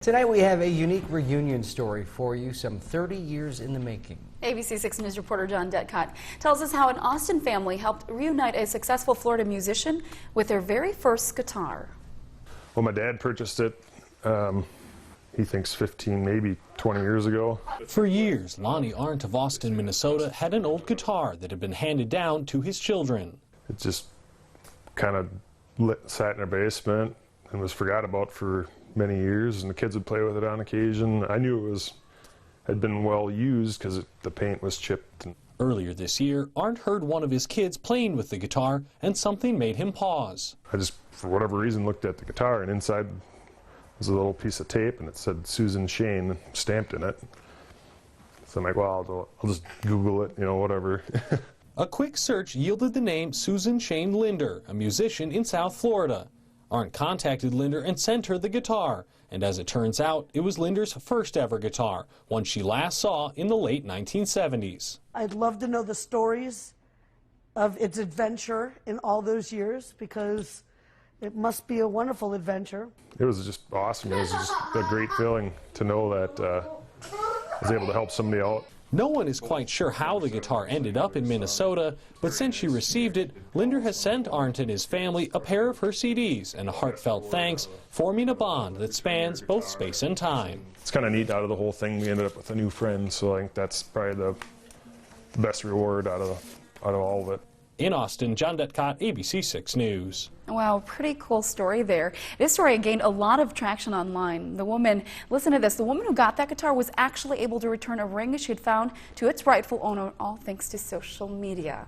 Tonight we have a unique reunion story for you, some 30 years in the making. ABC 6 News reporter John Detcott tells us how an Austin family helped reunite a successful Florida musician with their very first guitar. Well, my dad purchased it, he thinks 15, maybe 20 years ago. For years, Lonnie Arndt of Austin, Minnesota had an old guitar that had been handed down to his children. It just kind of sat in our basement and was forgot about for many years, and the kids would play with it on occasion. I knew it had been well used because the paint was chipped. Earlier this year, Arndt heard one of his kids playing with the guitar, and something made him pause. I just, for whatever reason, looked at the guitar, and inside was a little piece of tape, and it said Susan Shane stamped in it. So I'm like, well, I'll just Google it, whatever. A quick search yielded the name Susan Shane Linder, a musician in South Florida. Arndt contacted Linder and sent her the guitar, and as it turns out, it was Linder's first ever guitar, one she last saw in the late 1970s. I'd love to know the stories of its adventure in all those years, because it must be a wonderful adventure. It was just awesome. It was just a great feeling to know that I was able to help somebody out. No one is quite sure how the guitar ended up in Minnesota, but since she received it, Linder has sent Arndt and his family a pair of her CDs and a heartfelt thanks, forming a bond that spans both space and time. It's kind of neat. Out of the whole thing, we ended up with a new friend, so I think that's probably the best reward out of all of it. In Austin, John Detcott, ABC 6 News. Wow, pretty cool story there. This story gained a lot of traction online. The woman, listen to this, the woman who got that guitar was actually able to return a ring she had found to its rightful owner, all thanks to social media.